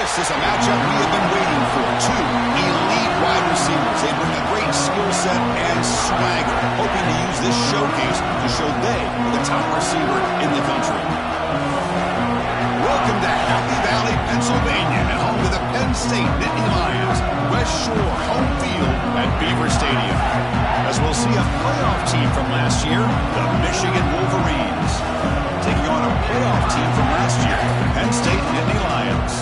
This is a matchup we have been waiting for. Two elite wide receivers. They bring a great skill set and swagger, hoping to use this showcase to show they are the top receiver in the country. Welcome to Happy Valley, Pennsylvania, and home to the Penn State Nittany Lions, West Shore home field at Beaver Stadium. As we'll see a playoff team from last year, the Michigan Wolverines, taking on a playoff team from last year, the Penn State Nittany Lions.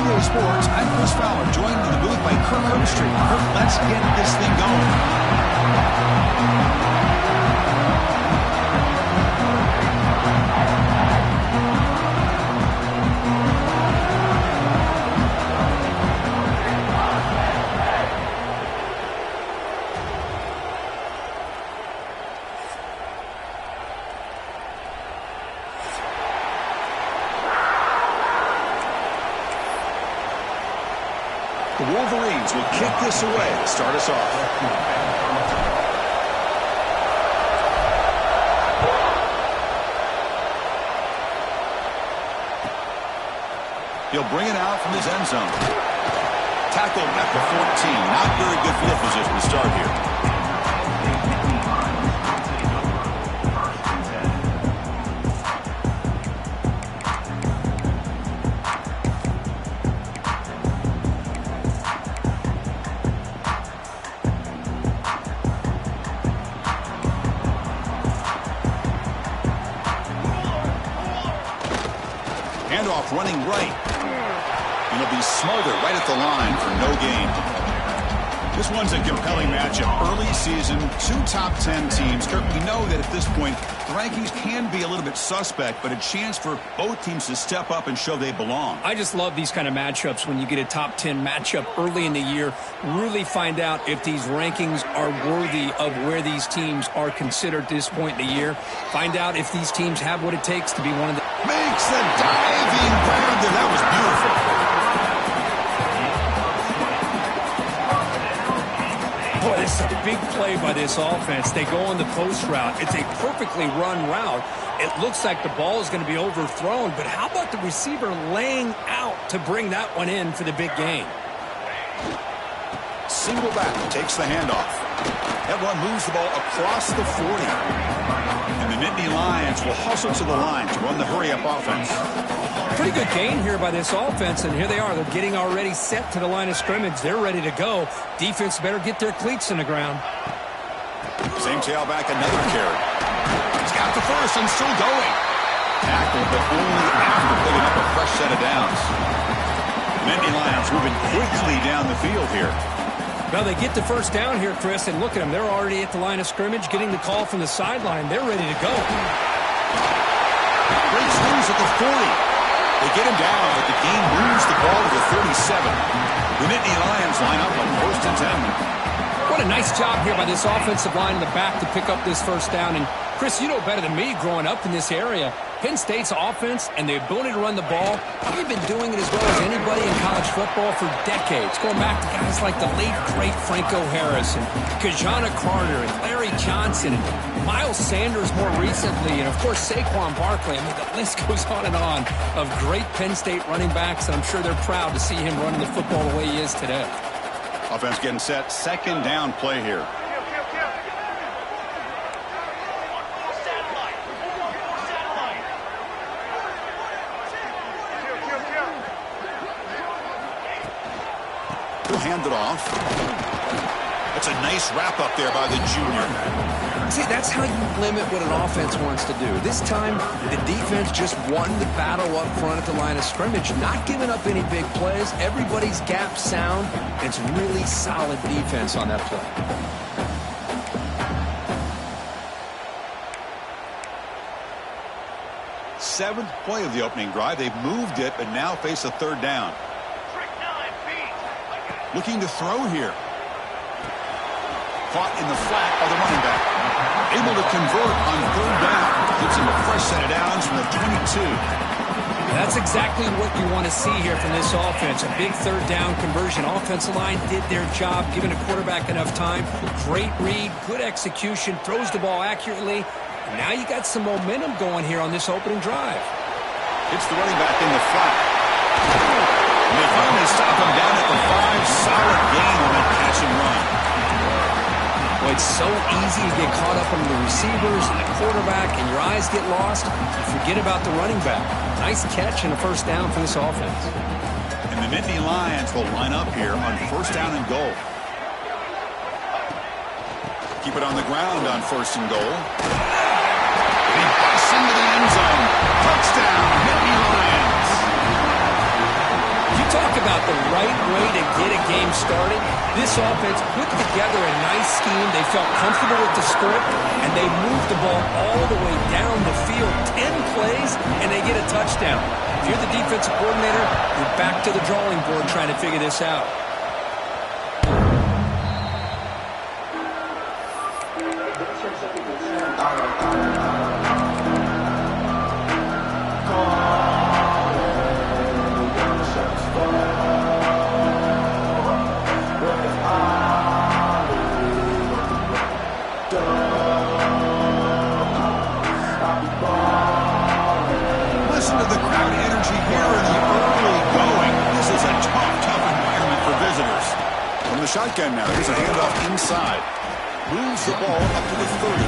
PSU Sports, I'm Chris Fowler, joined in the booth by Kirk Herbstreit. Kirk, let's get this thing going. The Wolverines will kick this away to start us off. He'll bring it out from his end zone. Tackled at the 14. Not very good field position to start here. Handoff running right. And he'll be smothered right at the line for no gain. This one's a compelling matchup. Early season, two top 10 teams. Kirk, we know that at this point, the rankings can be a little bit suspect, but a chance for both teams to step up and show they belong. I just love these kind of matchups when you get a top 10 matchup early in the year. Really find out if these rankings are worthy of where these teams are considered at this point in the year. Find out if these teams have what it takes to be one of the... Makes the diving grab there. That was beautiful. Boy, this is a big play by this offense. They go on the post route. It's a perfectly run route. It looks like the ball is going to be overthrown, but how about the receiver laying out to bring that one in for the big gain? Single back takes the handoff. That one moves the ball across the 40. And the Nittany Lions will hustle to the line to run the hurry-up offense. Pretty good gain here by this offense, and here they are. They're getting already set to the line of scrimmage. They're ready to go. Defense better get their cleats in the ground. Same tailback, another carry. He's got the first and still going. Tackled, but only after picking up a fresh set of downs. Nittany Lions moving quickly down the field here. Well, they get the first down here, Chris, and look at them. They're already at the line of scrimmage, getting the call from the sideline. They're ready to go. Great swings at the 40. They get him down, but the game moves the ball to the 37. The Nittany Lions line up on first and 10. What a nice job here by this offensive line in the back to pick up this first down. And, Chris, you know better than me growing up in this area. Penn State's offense and the ability to run the ball, they've been doing it as well as anybody in college football for decades, going back to guys like the late, great Franco Harris and Kajana Carter and Larry Johnson and Miles Sanders more recently, and, of course, Saquon Barkley. I mean, the list goes on and on of great Penn State running backs, and I'm sure they're proud to see him running the football the way he is today. Offense getting set. Second down play here. He'll hand it off. That's a nice wrap up there by the junior. See, that's how you limit what an offense wants to do. This time, the defense just won the battle up front at the line of scrimmage, not giving up any big plays. Everybody's gap sound. It's really solid defense on that play. Seventh play of the opening drive. They've moved it, but now face a third down. Looking to throw here. Caught in the flat by the running back. Able to convert on third down. Gives him a fresh set of downs from the 22. That's exactly what you want to see here from this offense. A big third down conversion. Offensive line did their job, giving a quarterback enough time. Great read, good execution, throws the ball accurately. And now you got some momentum going here on this opening drive. Hits the running back in the flat. And they finally stop him down at the 5. Solid gain on that catch and run. Well, it's so easy to get caught up on the receivers and the quarterback, and your eyes get lost. You forget about the running back. Nice catch and a first down for this offense. And the Nittany Lions will line up here on first down and goal. Keep it on the ground on first and goal. And he busts into the end zone. Touchdown, Nittany Lions. You talk about the right way to get a game started. This offense put together a nice scheme. They felt comfortable with the script, and they moved the ball all the way down the field. 10 plays, and they get a touchdown. If you're the defensive coordinator, you're back to the drawing board trying to figure this out. Listen to the crowd energy here in the early going. This is a tough environment for visitors. From the shotgun now, here's a handoff inside. Moves the ball up to the 30.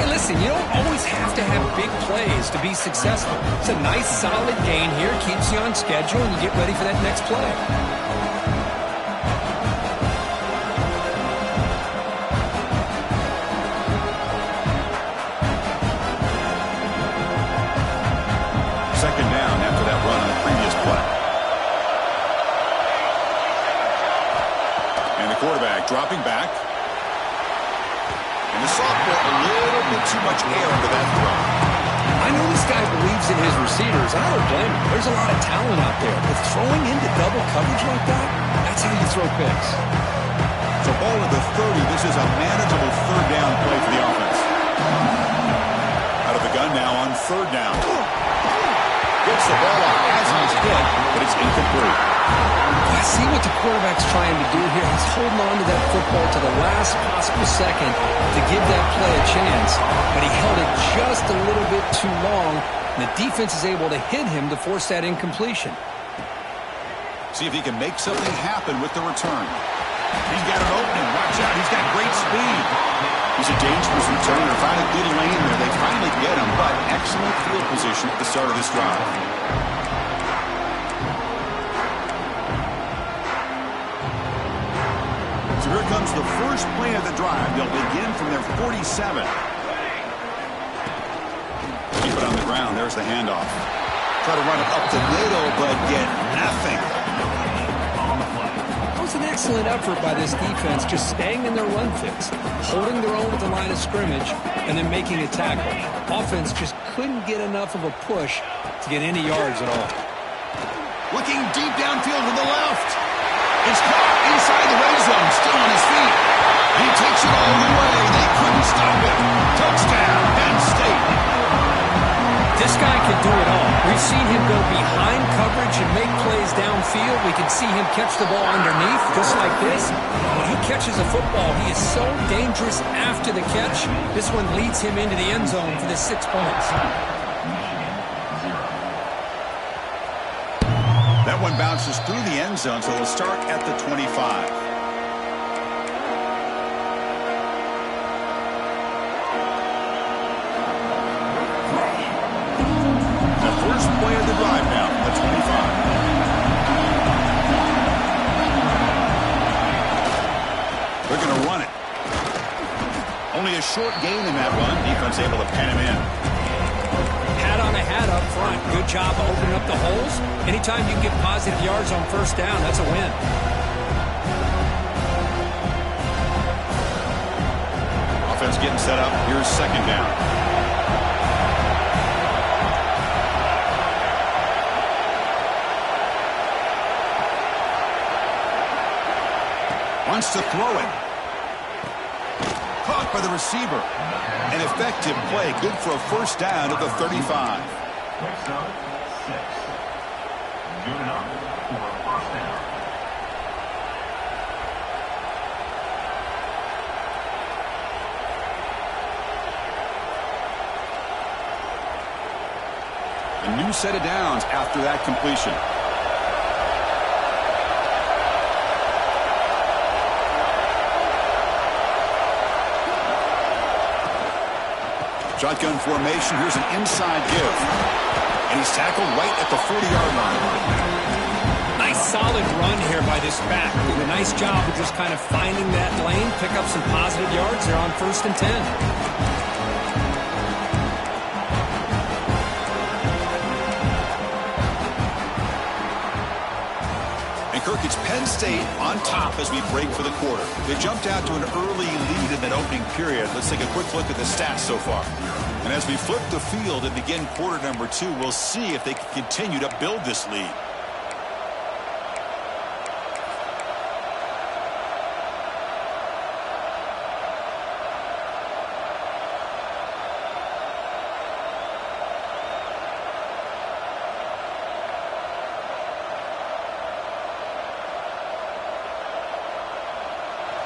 Hey, listen, you don't always have to have big plays to be successful. It's a nice, solid gain here. Keeps you on schedule, and you get ready for that next play. Second down after that run on the previous play. And the quarterback dropping back. And the sophomore a little bit too much air under that throw. I know this guy believes in his receivers. I don't blame him. There's a lot of talent out there. But throwing into double coverage like that, that's how you throw picks. So ball at the 30. This is a manageable third down play for the offense. Out of the gun now on third down. Gets the ball off as he's hit, but it's incomplete. I see what the quarterback's trying to do here. He's holding on to that football to the last possible second to give that play a chance, but he held it just a little bit too long, and the defense is able to hit him to force that incompletion. See if he can make something happen with the return. He's got an opening. Watch out. He's got great speed. He's a dangerous returner. Find a good lane there. They finally get him, but excellent field position at the start of this drive. So here comes the first play of the drive. They'll begin from their 47. Keep it on the ground. There's the handoff. Try to run it up the middle, but get nothing. That was an excellent effort by this defense, just staying in their run fits, holding their own at the line of scrimmage, and then making a tackle. Offense just couldn't get enough of a push to get any yards at all. Looking deep downfield to the left. It's caught inside the red zone, still on his feet. He takes it all the way. They couldn't stop it. Touchdown, Penn State. This guy can do it all. We've seen him go behind coverage and make plays downfield. We can see him catch the ball underneath, just like this. When he catches a football, he is so dangerous after the catch. This one leads him into the end zone for the 6 points. That one bounces through the end zone, so they'll start at the 25. The first play of the drive now, the 25. They're going to run it. Only a short gain in that run. Defense able to pen him in. Hat on a hat up front. Good job of opening up the holes. Anytime you can get positive yards on first down, that's a win. Offense getting set up. Here's second down. Wants to throw it. Caught by the receiver. An effective play. Good for a first down at the 35. Next up, 6. Good enough for a first down. A new set of downs after that completion. Shotgun formation. Here's an inside give. And he's tackled right at the 40-yard line. Nice solid run here by this back. Did a nice job of just kind of finding that lane, pick up some positive yards there on 1st and 10. Kirk, it's Penn State on top as we break for the quarter. They jumped out to an early lead in that opening period. Let's take a quick look at the stats so far. And as we flip the field and begin quarter number 2, we'll see if they can continue to build this lead.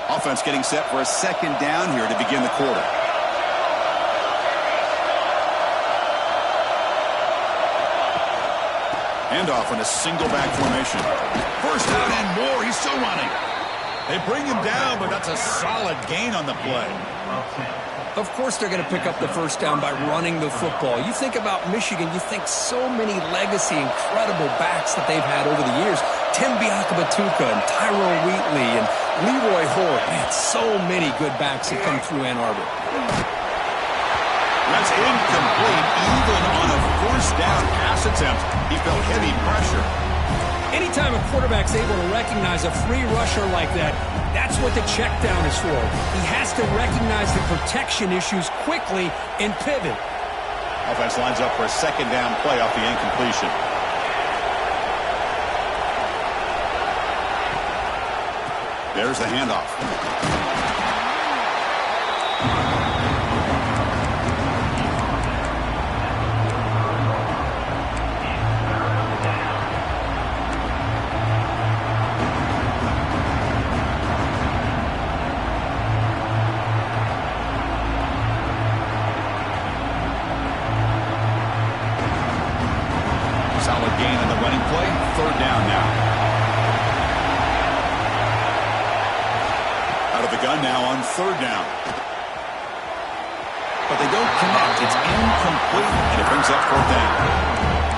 Offense getting set for a 2nd down here to begin the quarter. Handoff in a single back formation. 1st down and more. He's still running. They bring him down, but that's a solid gain on the play. Of course they're going to pick up the 1st down by running the football. You think about Michigan, you think so many legacy, incredible backs that they've had over the years. Tim Biakabatuka and Tyrone Wheatley and Leroy Hoare. Man, so many good backs that come through Ann Arbor. That's incomplete. Even on a 1st down pass attempt, he felt heavy pressure. Anytime a quarterback's able to recognize a free rusher like that, that's what the check down is for. He has to recognize the protection issues quickly and pivot. Offense lines up for a 2nd down play off the incompletion. There's the handoff. Solid gain in the running play. 3rd down now. Out of the gun now on 3rd down. But they don't connect. It's incomplete, and it brings up 4th down.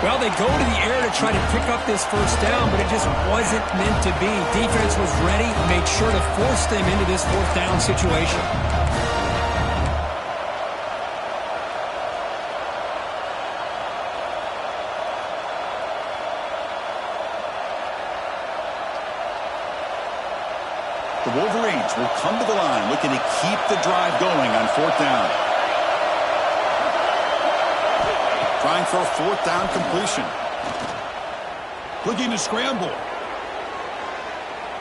Well, they go to the air to try to pick up this 1st down, but it just wasn't meant to be. Defense was ready, made sure to force them into this 4th down situation. The Wolverines will come to the line looking to keep the drive going on 4th down. Trying for a 4th down completion. Looking to scramble.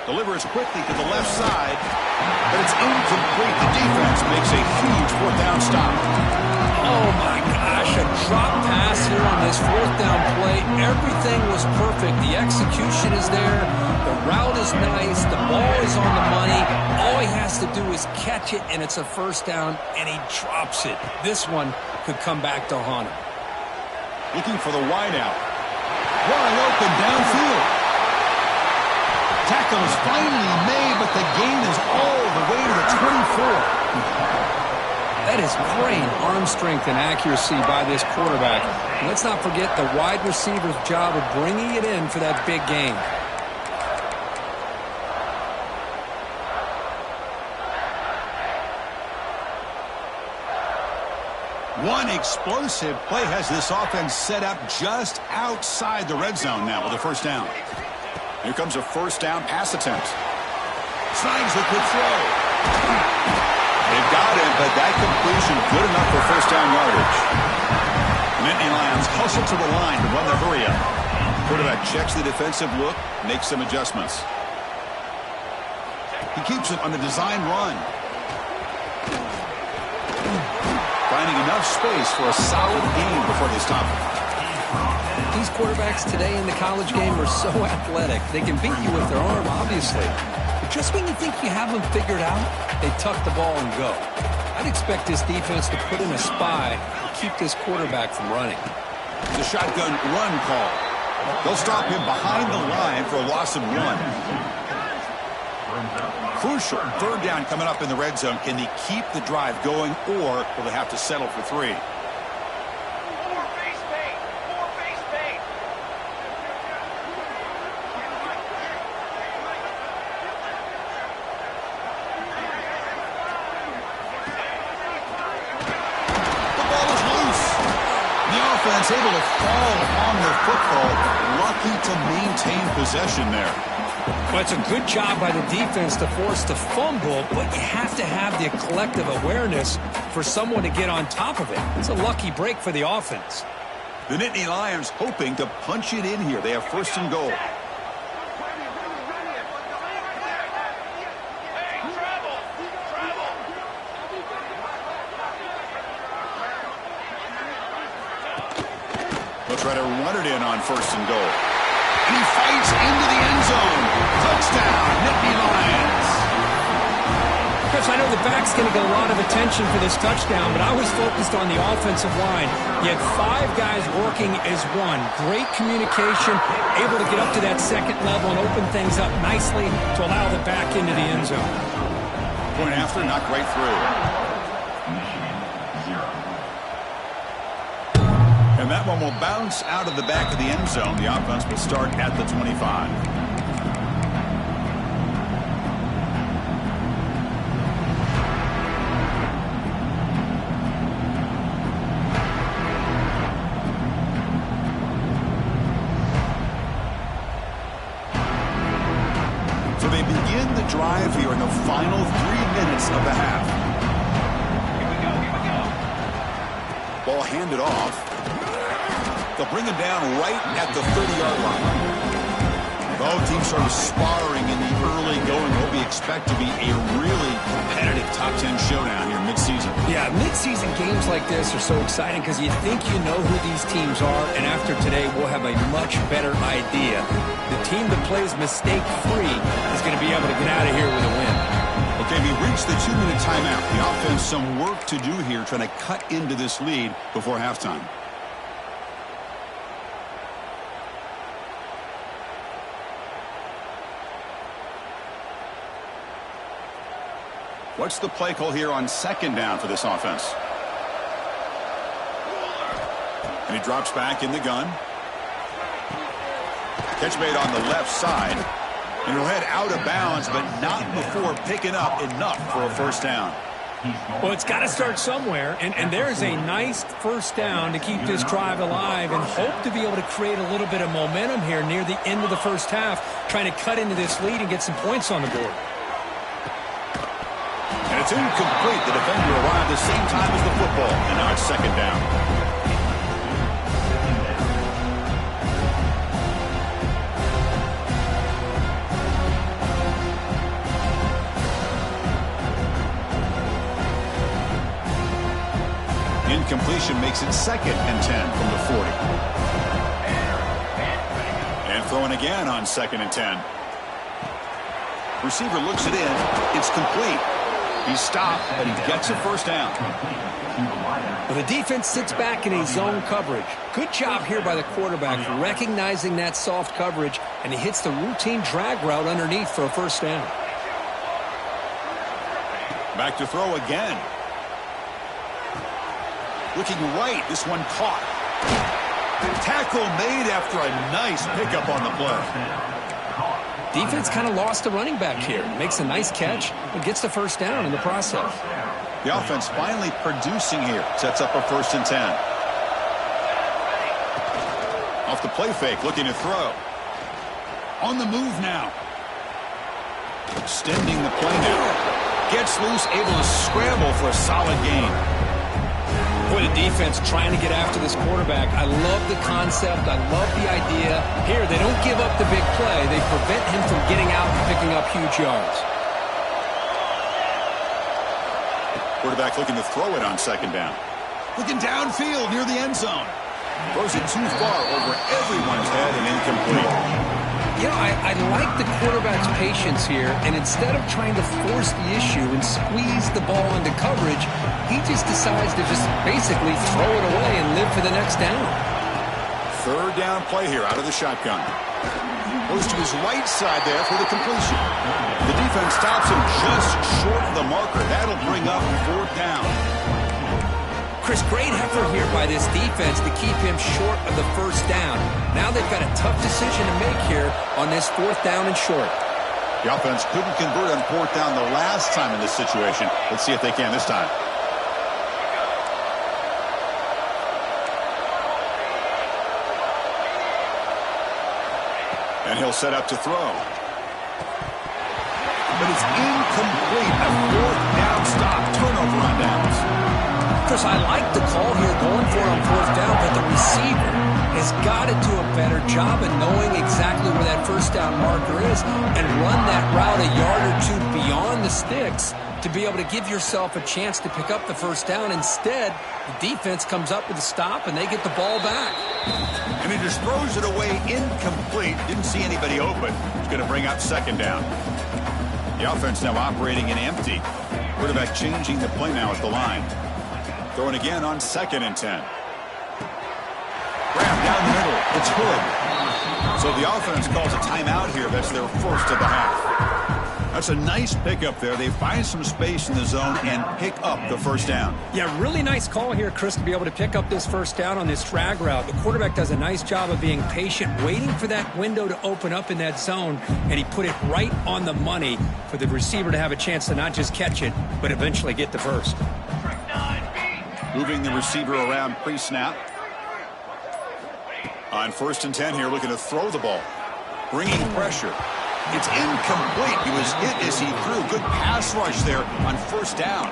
Delivers quickly to the left side, but it's incomplete. The defense makes a huge 4th down stop. Oh my gosh, a drop pass here on this 4th down play. Everything was perfect. The execution is there. The route is nice. The ball is on the money. All he has to do is catch it, and it's a 1st down, and he drops it. This one could come back to haunt him. Looking for the wideout. Wide open downfield. Tackle is finally made, but the gain is all the way to the 24. That is great arm strength and accuracy by this quarterback. And let's not forget the wide receiver's job of bringing it in for that big gain. One explosive play has this offense set up just outside the red zone now with a 1st down. Here comes a 1st down pass attempt. Slides the quick throw. They've got him, but that completion good enough for 1st down yardage. Nittany Lions hustle to the line to run the hurry up. Quarterback checks the defensive look, makes some adjustments. He keeps it on a design run. Finding enough space for a solid gain before they stop it. These quarterbacks today in the college game are so athletic. They can beat you with their arm, obviously. But just when you think you have them figured out, they tuck the ball and go. I'd expect this defense to put in a spy to keep this quarterback from running. The shotgun run call. They'll stop him behind the line for a loss of 1. Crucial 3rd down coming up in the red zone. Can they keep the drive going, or will they have to settle for 3? offense able to fall on the football. Lucky to maintain possession there. Well, it's a good job by the defense to force the fumble, but you have to have the collective awareness for someone to get on top of it. It's a lucky break for the offense. The Nittany Lions hoping to punch it in here. They have first and goal. They'll try to run it in on first and goal. And he fights into the end zone. Touchdown, Nittany Lions. Chris, I know the back's going to get a lot of attention for this touchdown, but I was focused on the offensive line. You had 5 guys working as one. Great communication, able to get up to that second level and open things up nicely to allow the back into the end zone. Point after, knocked right through. And that one will bounce out of the back of the end zone. The offense will start at the 25. So they begin the drive here in the final 3 minutes of the half. Ball handed off. They'll bring him down right at the 30-yard line. Both teams sort of sparring in the early going. What we expect to be a really competitive top 10 showdown here midseason. Yeah, midseason games like this are so exciting because you think you know who these teams are, and after today we'll have a much better idea. The team that plays mistake-free is going to be able to get out of here with a win. Okay, we reached the 2-minute timeout. The offense some work to do here trying to cut into this lead before halftime. What's the play call here on second down for this offense? And he drops back in the gun. Catch made on the left side. And he'll head out of bounds, but not before picking up enough for a first down. Well, it's got to start somewhere, and there's a nice first down to keep this drive alive and hope to be able to create a little bit of momentum here near the end of the first half, trying to cut into this lead and get some points on the board. And it's incomplete. The defender arrived the same time as the football, and now it's second down. Incompletion makes it 2nd and 10 from the 40. And throwing again on 2nd and 10. Receiver looks it in. It's complete. He stopped, but he gets a first down. Well, the defense sits back in a zone coverage. Good job here by the quarterback recognizing that soft coverage, and he hits the routine drag route underneath for a first down. Back to throw again. Looking right, this one caught. Tackle made after a nice pickup on the play. Defense kind of lost the running back here. Makes a nice catch and gets the first down in the process. The offense finally producing here. Sets up a 1st and 10. Off the play fake, looking to throw. On the move now. Extending the play now. Gets loose, able to scramble for a solid gain. Boy, the defense trying to get after this quarterback. I love the concept. I love the idea. Here, they don't give up the big play. They prevent him from getting out and picking up huge yards. Quarterback looking to throw it on 2nd down. Looking downfield near the end zone. Throws it too far over everyone's head and incomplete. You know, I like the quarterback's patience here, and instead of trying to force the issue and squeeze the ball into coverage, he just decides to just basically throw it away and live for the next down. 3rd down play here out of the shotgun. Goes to his right side there for the completion. The defense stops him just short of the marker. That'll bring up 4th down. Chris, great effort here by this defense to keep him short of the first down. Now they've got a tough decision to make here on this 4th down and short. The offense couldn't convert on 4th down the last time in this situation. Let's see if they can this time. And he'll set up to throw. But it's incomplete. A fourth down stop. Turnover on downs. Chris, I like the call here going for it on fourth down, but the receiver has got to do a better job of knowing exactly where that first down marker is and run that route a yard or two beyond the sticks to be able to give yourself a chance to pick up the first down. Instead, the defense comes up with a stop, and they get the ball back. And he just throws it away incomplete. Didn't see anybody open. It's going to bring up second down. The offense now operating in empty. Quarterback changing the play now at the line. Throwing again on 2nd and 10. Grab down the middle. It's Hood. So the offense calls a timeout here. That's their first of the half. That's a nice pickup there. They find some space in the zone and pick up the first down. Yeah, really nice call here, Chris, to be able to pick up this first down on this drag route. The quarterback does a nice job of being patient, waiting for that window to open up in that zone, and he put it right on the money for the receiver to have a chance to not just catch it, but eventually get the first. Moving the receiver around pre-snap. On 1st and 10 here, looking to throw the ball. Bringing pressure. It's incomplete. He was hit as he threw. Good pass rush there on 1st down.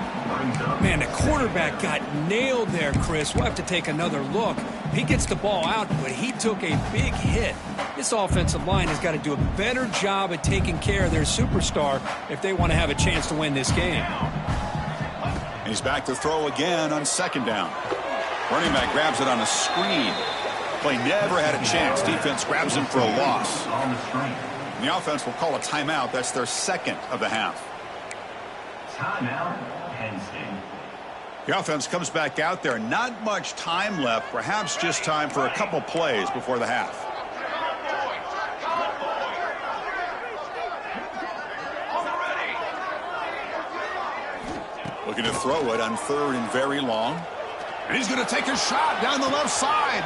Man, the quarterback got nailed there, Chris. We'll have to take another look. He gets the ball out, but he took a big hit. This offensive line has got to do a better job at taking care of their superstar if they want to have a chance to win this game. He's back to throw again on 2nd down. Running back grabs it on a screen. Play never had a chance. Defense grabs him for a loss. And the offense will call a timeout. That's their 2nd of the half. Timeout, Penn State. The offense comes back out there. Not much time left. Perhaps just time for a couple plays before the half. Looking to throw it on 3rd and very long. And he's going to take a shot down the left side.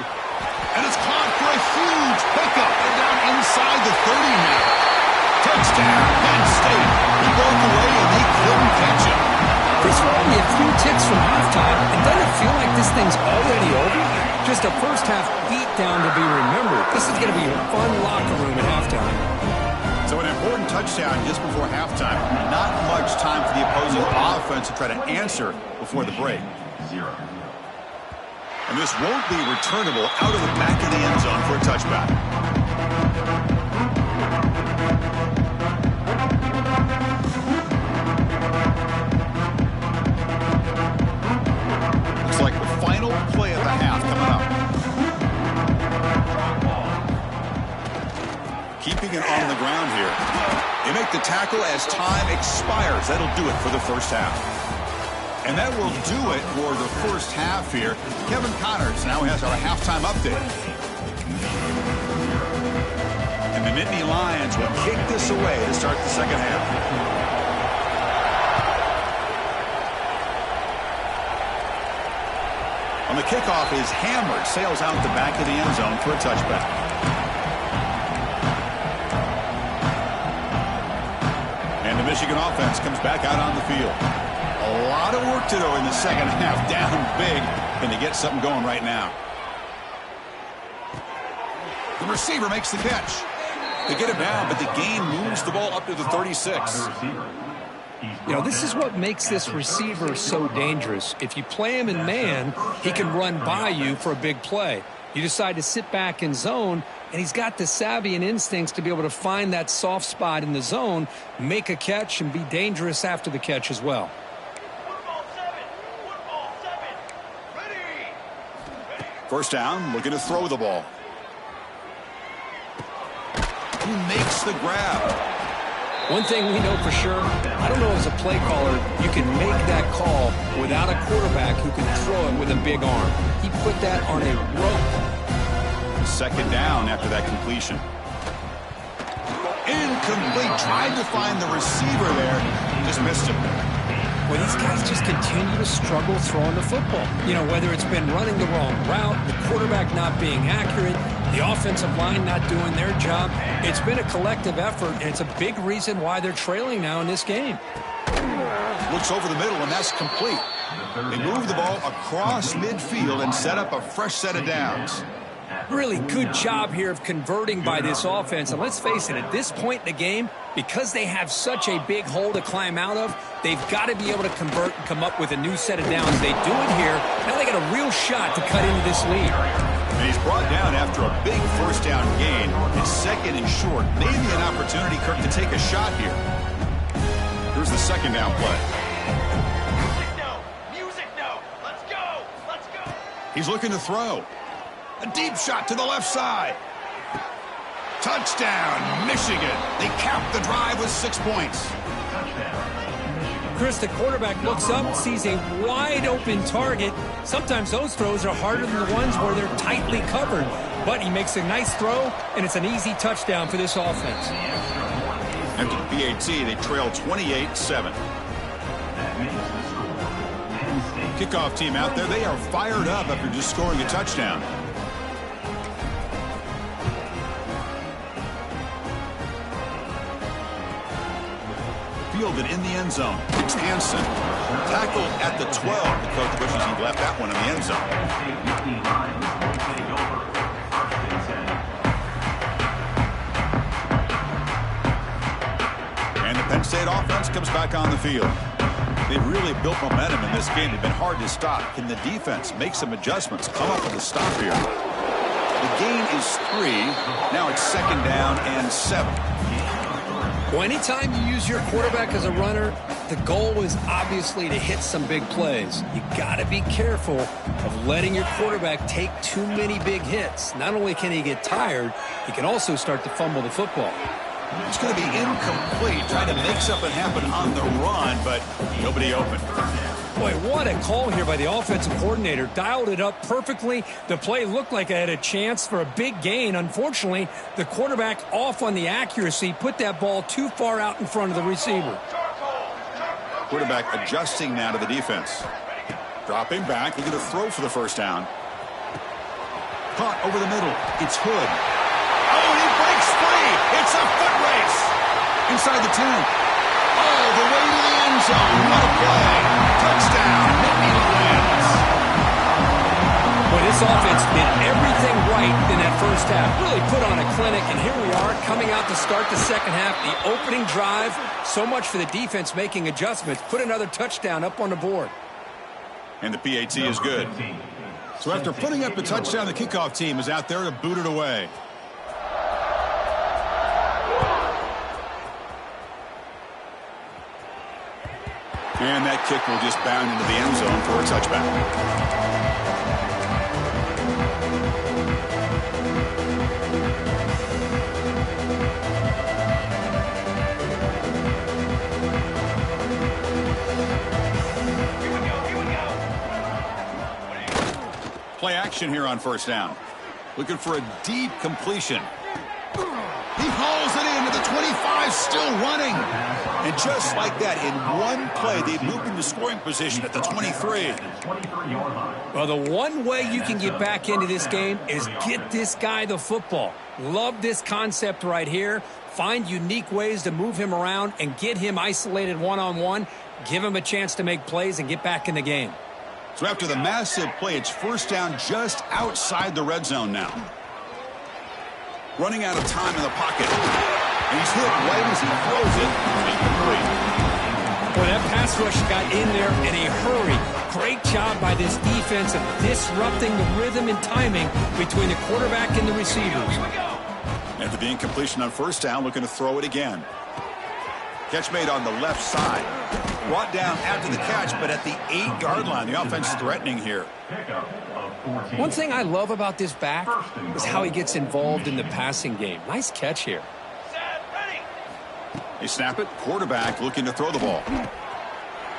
And it's caught for a huge pickup. And down inside the 30 now. Touchdown, Penn State. He broke away and they couldn't catch him. Chris, we're only a few ticks from halftime. And doesn't it feel like this thing's already over? Just a first half beatdown to be remembered. This is going to be a fun locker room at halftime. So an important touchdown just before halftime. Not much time for the opposing offense to try to answer before the break. 0. And this won't be returnable out of the back of the end zone for a touchback. Looks like the final play of the half coming up. Keeping it on the ground here. They make the tackle as time expires. That'll do it for the first half. And that will do it for the first half here. Kevin Connors now has our halftime update. And the Nittany Lions will kick this away to start the second half. On the kickoff is hammered, sails out the back of the end zone for a touchback. And the Michigan offense comes back out on the field. A lot of work to do in the second half. Down big. Can they get something going right now? The receiver makes the catch. They get it down, but the gain moves the ball up to the 36. You know, this is what makes this receiver so dangerous. If you play him in man, he can run by you for a big play. You decide to sit back in zone, and he's got the savvy and instincts to be able to find that soft spot in the zone, make a catch, and be dangerous after the catch as well. First down, looking to throw the ball. Who makes the grab? One thing we know for sure, I don't know as a play caller, you can make that call without a quarterback who can throw it with a big arm. He put that on a rope. Second down after that completion. Incomplete. Tried to find the receiver there. Just missed him. Well, these guys just continue to struggle throwing the football. You know, whether it's been running the wrong route, the quarterback not being accurate, the offensive line not doing their job. It's been a collective effort, and it's a big reason why they're trailing now in this game. Looks over the middle, and that's complete. They move the ball across midfield and set up a fresh set of downs. Really good job here of converting by this offense. And let's face it, at this point in the game, because they have such a big hole to climb out of, they've got to be able to convert and come up with a new set of downs. They do it here. Now they got a real shot to cut into this lead. And he's brought down after a big first down gain. It's second and short. Maybe an opportunity, Kirk, to take a shot here. Here's the second down play. Music no. Let's go. Let's go. He's looking to throw. A deep shot to the left side. Touchdown, Michigan. They cap the drive with 6 points. Chris, the quarterback looks up, sees a wide-open target. Sometimes those throws are harder than the ones where they're tightly covered. But he makes a nice throw, and it's an easy touchdown for this offense. After the PAT, they trail 28-7. Kickoff team out there, they are fired up after just scoring a touchdown. Fielded in the end zone. It's Hansen. Tackled at the 12. The coach wishes he left that one in the end zone. And the Penn State offense comes back on the field. They've really built momentum in this game. They've been hard to stop. Can the defense make some adjustments? Come up with a stop here. The gain is 3. Now it's second down and 7. Well, anytime you use your quarterback as a runner, the goal is obviously to hit some big plays. You got to be careful of letting your quarterback take too many big hits. Not only can he get tired, he can also start to fumble the football. It's going to be incomplete, trying to make something happen on the run, but nobody open. Boy, what a call here by the offensive coordinator. Dialed it up perfectly. The play looked like it had a chance for a big gain. Unfortunately, the quarterback off on the accuracy, put that ball too far out in front of the receiver. Quarterback adjusting now to the defense. Dropping back, looking to throw for the first down. Caught over the middle. It's Hood. Oh, and he breaks free. It's a foot race. Inside the 10. All the way to the end zone. What a play. Touchdown, Nittany Lions. Well, this offense did everything right in that first half. Really put on a clinic, and here we are coming out to start the second half. The opening drive, so much for the defense making adjustments. Put another touchdown up on the board. And the PAT is good. So after putting up the touchdown, the kickoff team is out there to boot it away. And that kick will just bound into the end zone for a touchback. Play action here on first down. Looking for a deep completion. He hauls it into the 25, still running. And just like that, in one play, they've moved into scoring position at the 23. Well, the one way you can get back into this game is get this guy the football. Love this concept right here. Find unique ways to move him around and get him isolated one-on-one. Give him a chance to make plays and get back in the game. So after the massive play, it's first down just outside the red zone now. Running out of time in the pocket. And he's hit right as he throws it. Incomplete. Boy, that pass rush got in there in a hurry. Great job by this defense of disrupting the rhythm and timing between the quarterback and the receivers. After the incompletion on first down, looking to throw it again. Catch made on the left side. Brought down after the catch, but at the 8-yard line. The offense is threatening here. One thing I love about this back is how he gets involved in the passing game. Nice catch here. They snap it. Quarterback looking to throw the ball.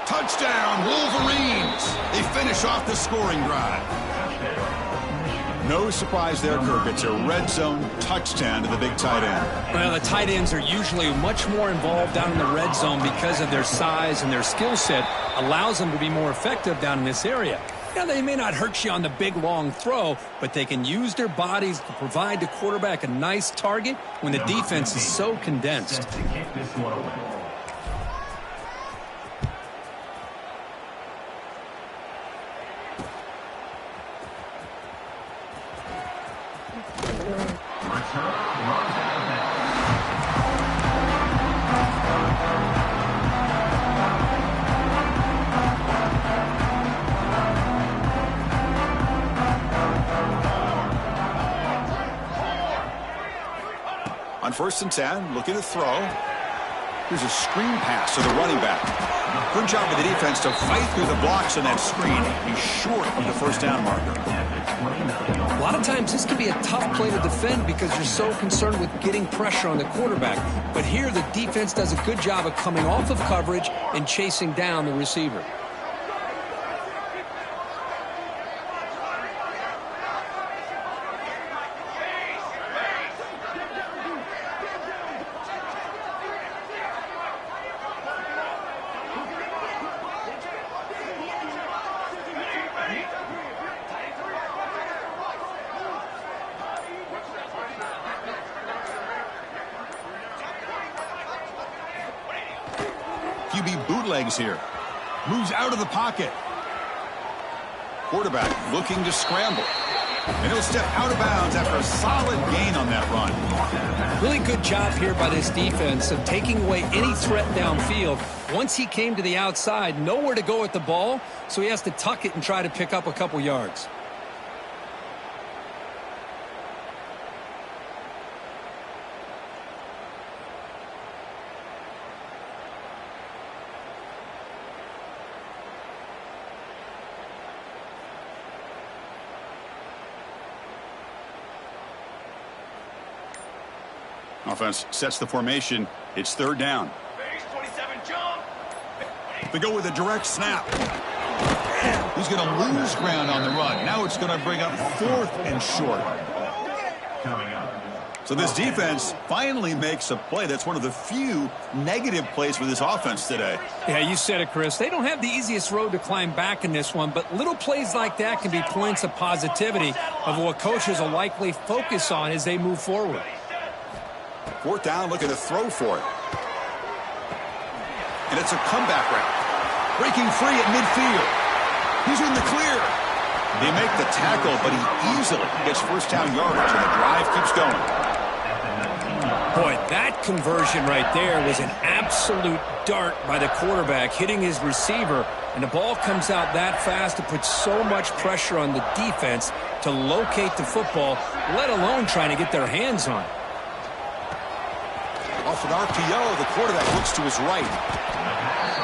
Touchdown, Wolverines. They finish off the scoring drive. No surprise there, Kirk. It's a red zone touchdown to the big tight end. Well, the tight ends are usually much more involved down in the red zone because of their size, and their skill set allows them to be more effective down in this area. Now, they may not hurt you on the big, long throw, but they can use their bodies to provide the quarterback a nice target when the defense is so condensed. Return runs out of bounds. On 1st and 10, looking to throw. Here's a screen pass to the running back. Good job of the defense to fight through the blocks on that screen. He's short of the first down marker. A lot of times this can be a tough play to defend because you're so concerned with getting pressure on the quarterback. But here the defense does a good job of coming off of coverage and chasing down the receiver. QB bootlegs here. Moves out of the pocket. Quarterback looking to scramble. And he'll step out of bounds after a solid gain on that run. Really good job here by this defense of taking away any threat downfield. Once he came to the outside, nowhere to go with the ball, so he has to tuck it and try to pick up a couple yards. Offense sets the formation. It's 3rd down. Base 27, jump. They go with a direct snap. He's going to lose ground on the run. Now it's going to bring up 4th and short. Coming up. So this defense finally makes a play. That's one of the few negative plays for this offense today. Yeah, you said it, Chris. They don't have the easiest road to climb back in this one, but little plays like that can be points of positivity of what coaches will likely focus on as they move forward. 4th down, looking to throw for it. And it's a comeback route. Breaking free at midfield. He's in the clear. They make the tackle, but he easily gets first down yardage, and the drive keeps going. Boy, that conversion right there was an absolute dart by the quarterback, hitting his receiver, and the ball comes out that fast to put so much pressure on the defense to locate the football, let alone trying to get their hands on it. Off an RPO, the quarterback looks to his right.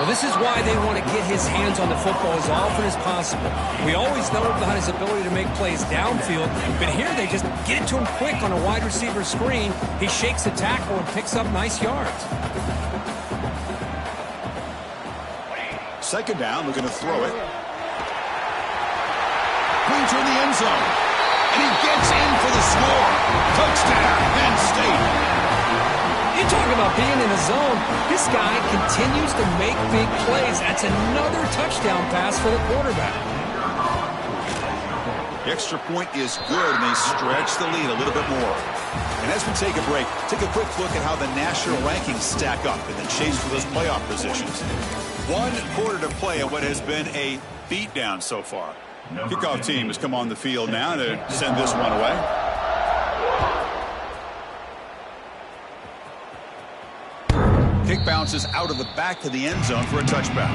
Well, this is why they want to get his hands on the football as often as possible. We always know about his ability to make plays downfield, but here they just get it to him quick on a wide receiver screen. He shakes the tackle and picks up nice yards. 2nd down, looking to throw it. Pointer in the end zone. And he gets in for the score. Touchdown, Penn State. You talk about being in the zone. This guy continues to make big plays. That's another touchdown pass for the quarterback. The extra point is good, and they stretch the lead a little bit more. And as we take a break, take a quick look at how the national rankings stack up in the chase for those playoff positions. 1 quarter to play in what has been a beatdown so far. Kickoff team has come on the field now to send this one away. Kick bounces out of the back of the end zone for a touchback.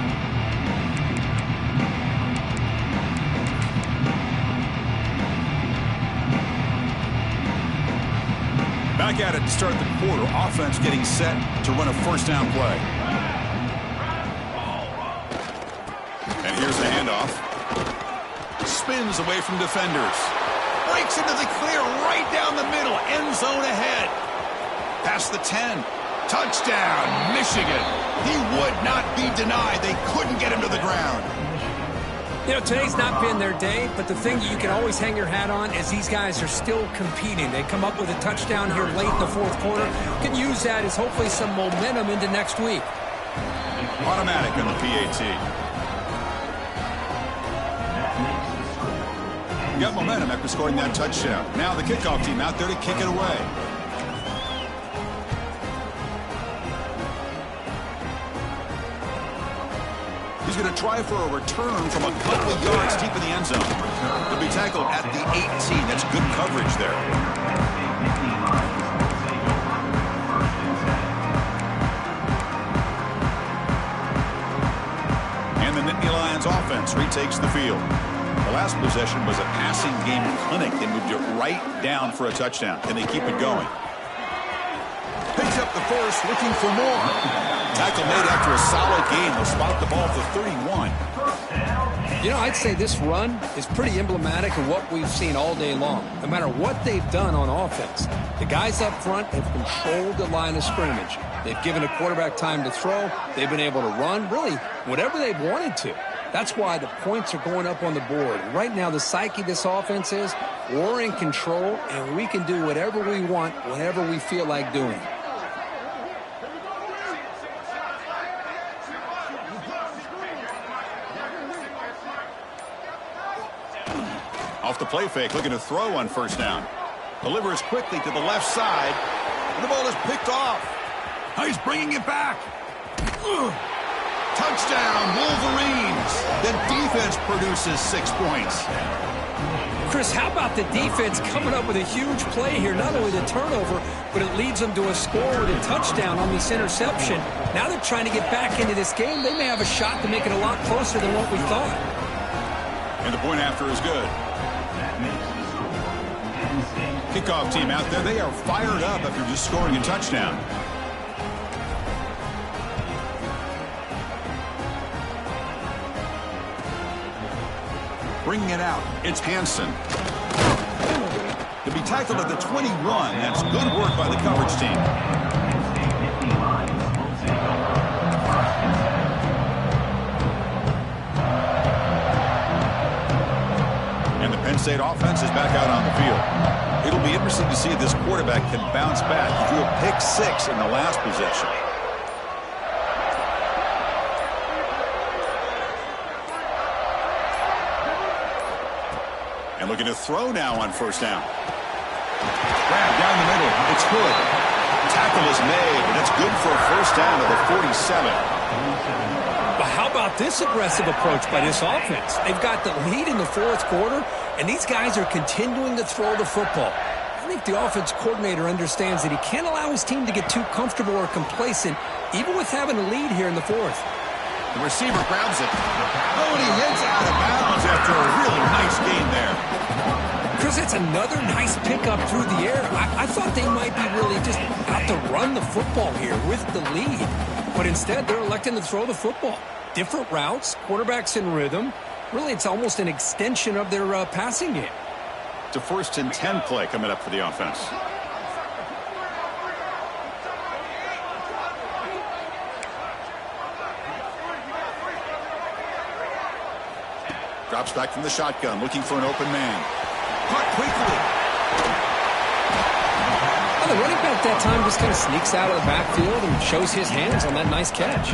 Back at it to start the quarter. Offense getting set to run a first down play. And here's the handoff. Spins away from defenders. Breaks into the clear right down the middle. End zone ahead. Past the 10. Touchdown, Michigan. He would not be denied. They couldn't get him to the ground. You know, today's not been their day, but the thing you can always hang your hat on is these guys are still competing. They come up with a touchdown here late in the 4th quarter. You can use that as hopefully some momentum into next week. Automatic on the PAT. You got momentum after scoring that touchdown. Now the kickoff team out there to kick it away. He's going to try for a return from a couple of yards deep in the end zone. He'll be tackled at the 18. That's good coverage there. Giants offense retakes the field. The last possession was a passing game clinic. They moved it right down for a touchdown. Can they keep it going? Picks up the first, looking for more. Tackle made after a solid game. They'll spot the ball at the 31. You know, I'd say this run is pretty emblematic of what we've seen all day long. No matter what they've done on offense, the guys up front have controlled the line of scrimmage. They've given a quarterback time to throw. They've been able to run, really, whatever they've wanted to. That's why the points are going up on the board. Right now, the psyche of this offense is we're in control, and we can do whatever we want whenever we feel like doing it. Off the play fake, looking to throw on first down. Delivers quickly to the left side. And the ball is picked off. Oh, he's bringing it back. Touchdown, Wolverines. The defense produces 6 points. Chris, how about the defense coming up with a huge play here? Not only the turnover, but it leads them to a score with a touchdown on this interception. Now they're trying to get back into this game. They may have a shot to make it a lot closer than what we thought. And the point after is good. Kickoff team out there, they are fired up after just scoring a touchdown. Bringing it out, it's Hansen. To be tackled at the 21, that's good work by the coverage team. And the Penn State offense is back out on the field. It'll be interesting to see if this quarterback can bounce back. He threw a pick 6 in the last possession. And looking to throw now on first down. Grab down the middle. It's Hood. Tackle is made, and it's good for a first down to the 47. But how about this aggressive approach by this offense? They've got the lead in the fourth quarter, and these guys are continuing to throw the football. I think the offense coordinator understands that he can't allow his team to get too comfortable or complacent, even with having a lead here in the fourth. The receiver grabs it. Oh, and he heads out of bounds after a really nice gain there. Chris, it's another nice pickup through the air. I thought they might be really just out to run the football here with the lead. But instead, they're electing to throw the football. Different routes, quarterbacks in rhythm. Really, it's almost an extension of their passing game. It's a 1st and 10 play coming up for the offense. Drops back from the shotgun, looking for an open man. Caught quickly. Well, the running back that time just kind of sneaks out of the backfield and shows his hands on that nice catch.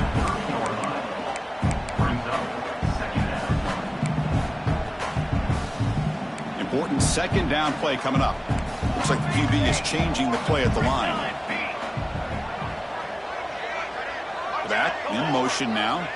Important second down play coming up. Looks like the QB is changing the play at the line. Back in motion now.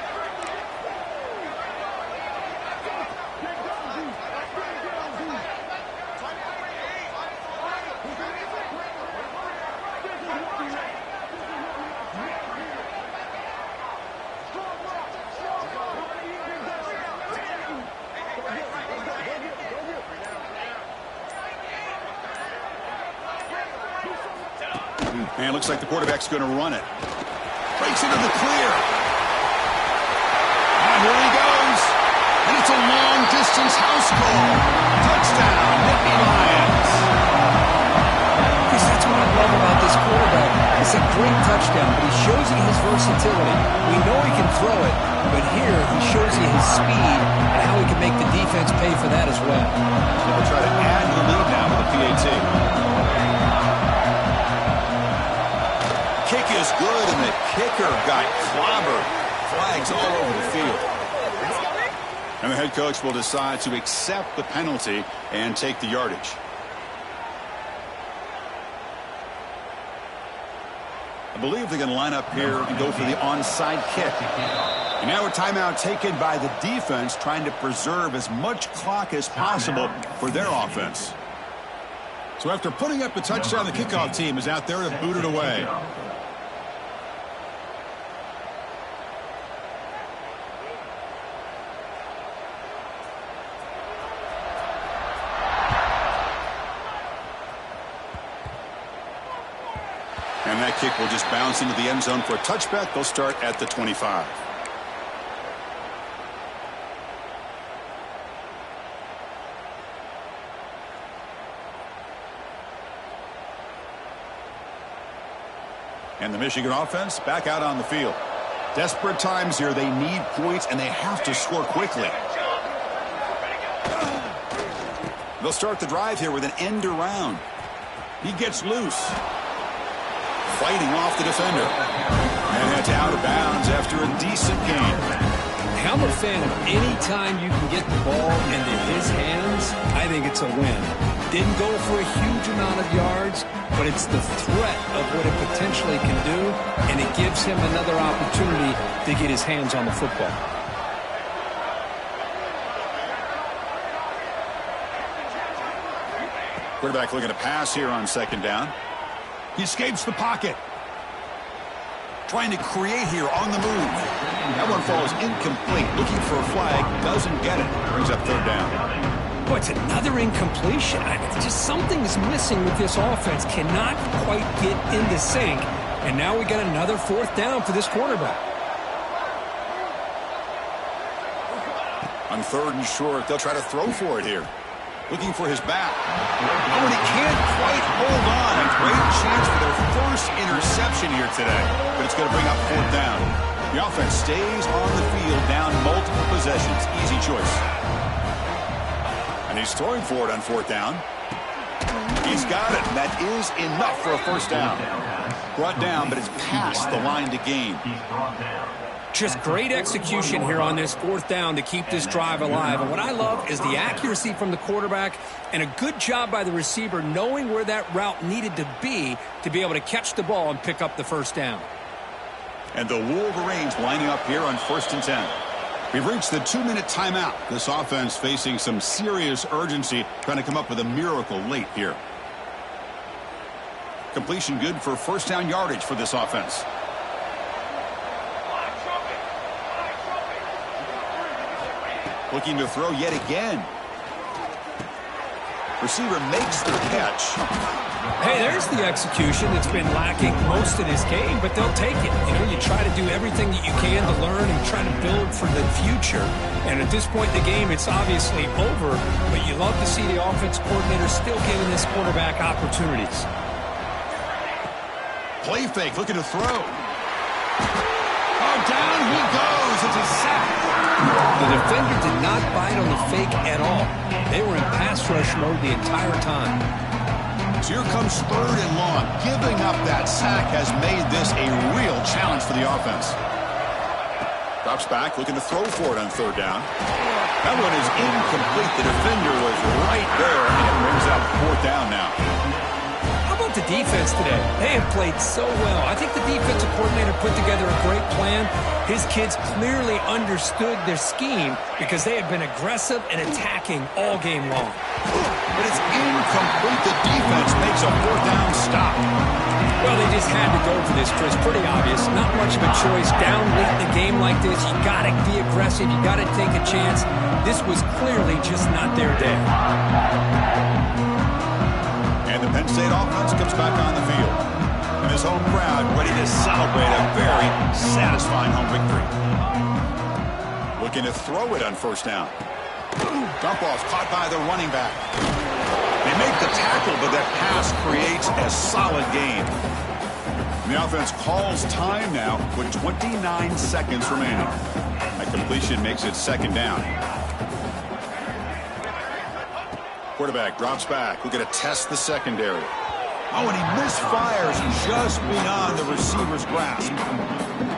And looks like the quarterback's going to run it. Breaks into the clear. And here he goes. And it's a long-distance house call. Touchdown, Nittany Lions. Chris, that's what I love about this quarterback. It's a great touchdown, but he shows you his versatility. We know he can throw it, but here he shows you his speed and how he can make the defense pay for that as well. So we'll try to add to the lead now with the PAT. Kick is good, and the kicker got clobbered. Flags all over the field. And the head coach will decide to accept the penalty and take the yardage. I believe they're going to line up here and go for the onside kick. And now a timeout taken by the defense, trying to preserve as much clock as possible for their offense. So after putting up the touchdown, the kickoff team is out there to boot it away. And that kick will just bounce into the end zone for a touchback. They'll start at the 25. And the Michigan offense back out on the field. Desperate times here. They need points, and they have to score quickly. They'll start the drive here with an end around. He gets loose. Fighting off the defender. And that's out of bounds after a decent gain. I'm a fan of any time you can get the ball into his hands. I think it's a win. Didn't go for a huge amount of yards, but it's the threat of what it potentially can do, and it gives him another opportunity to get his hands on the football. Quarterback looking to pass here on second down. He escapes the pocket. Trying to create here on the move. That one falls incomplete. Looking for a flag. Doesn't get it. Brings up third down. Oh, it's another incompletion. Just something is missing with this offense. Cannot quite get into sync. And now we got another fourth down for this quarterback. On third and short, they'll try to throw for it here. Looking for his back. Oh, and he can't quite hold on. A great chance for their first interception here today. But it's going to bring up fourth down. The offense stays on the field down multiple possessions. Easy choice. And he's throwing for it on fourth down. He's got it. That is enough for a first down. Brought down, but it's past the line to gain. Just great execution here on this fourth down to keep this drive alive. And what I love is the accuracy from the quarterback and a good job by the receiver knowing where that route needed to be able to catch the ball and pick up the first down. And the Wolverines lining up here on 1st and 10. We've reached the 2-minute timeout. This offense facing some serious urgency, trying to come up with a miracle late here. Completion good for first down yardage for this offense. Looking to throw yet again. Receiver makes the catch. Hey, there's the execution that's been lacking most of this game, but they'll take it. You know, you try to do everything that you can to learn and try to build for the future. And at this point in the game, it's obviously over, but you love to see the offense coordinator still giving this quarterback opportunities. Play fake, looking to throw. Oh, down he goes. It's a sack. The defender did not bite on the fake at all. They were in pass rush mode the entire time. So here comes third and long. Giving up that sack has made this a real challenge for the offense. Drops back, looking to throw for it on third down. That one is incomplete. The defender was right there, and it brings up fourth down now. How about the defense today? They have played so well. I think the defensive coordinator put together a great plan. His kids clearly understood their scheme because they have been aggressive and attacking all game long. But it's incomplete. The defense makes a fourth down stop. Well, they just had to go for this, Chris. Pretty obvious. Not much of a choice. Down late in the game like this, you got to be aggressive. You got to take a chance. This was clearly just not their day. And the Penn State offense comes back on the field. And his home crowd ready to celebrate a very satisfying home victory. Looking to throw it on first down. Dump off caught by the running back. They make the tackle, but that pass creates a solid gain. And the offense calls time now with 29 seconds remaining. That completion makes it second down. Quarterback drops back. We're going to test the secondary. Oh, and he misfires just beyond the receiver's grasp.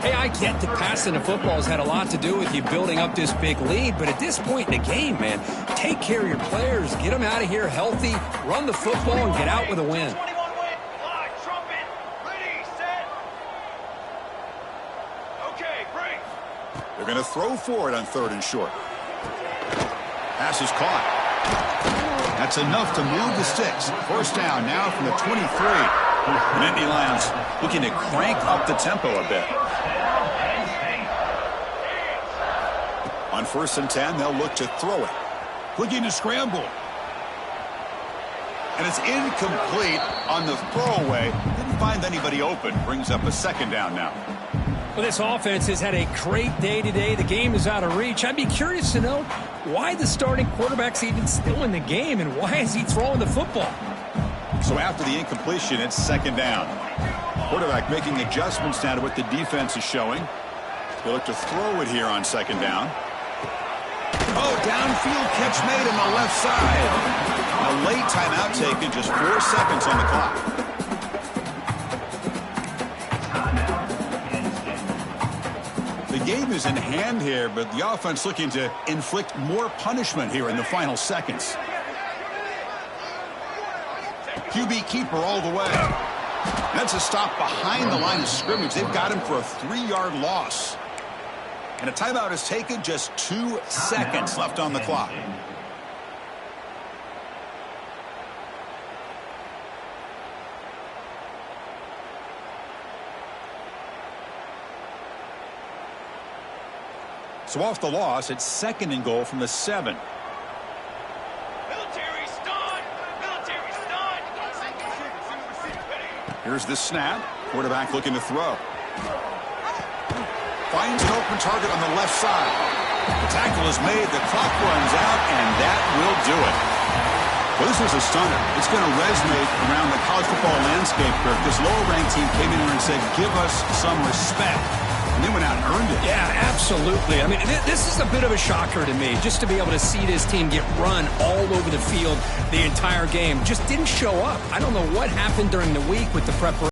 Hey, I get that passing the football has had a lot to do with you building up this big lead, but at this point in the game, man, take care of your players, get them out of here healthy, run the football, and get out with a win. 21 win. Live trumpet. Ready, set. Okay, break. They're going to throw for it on third and short. Pass is caught. That's enough to move the sticks. First down now from the 23. And Indy Lions looking to crank up the tempo a bit. On 1st and 10, they'll look to throw it. Looking to scramble. And it's incomplete on the throwaway. Didn't find anybody open. Brings up a second down now. Well, this offense has had a great day today. The game is out of reach. I'd be curious to know why the starting quarterback's even still in the game and why is he throwing the football? So after the incompletion, it's second down. Quarterback making adjustments now to what the defense is showing. He'll look to throw it here on second down. Oh, downfield catch made on the left side. A late timeout taken, just 4 seconds on the clock. The game is in hand here, but the offense looking to inflict more punishment here in the final seconds. QB keeper all the way. That's a stop behind the line of scrimmage. They've got him for a 3-yard loss. And a timeout is taken, just 2 seconds left on the clock. So off the loss, it's second and goal from the 7. Military stun! Military stun! Here's the snap. Quarterback looking to throw. Finds an open target on the left side. The tackle is made, the clock runs out, and that will do it. Well, this was a stunner. It's going to resonate around the college football landscape where this lower-ranked team came in here and said, give us some respect. And they went out and earned it. Yeah, absolutely. I mean, this is a bit of a shocker to me, just to be able to see this team get run all over the field the entire game. Just didn't show up. I don't know what happened during the week with the preparation.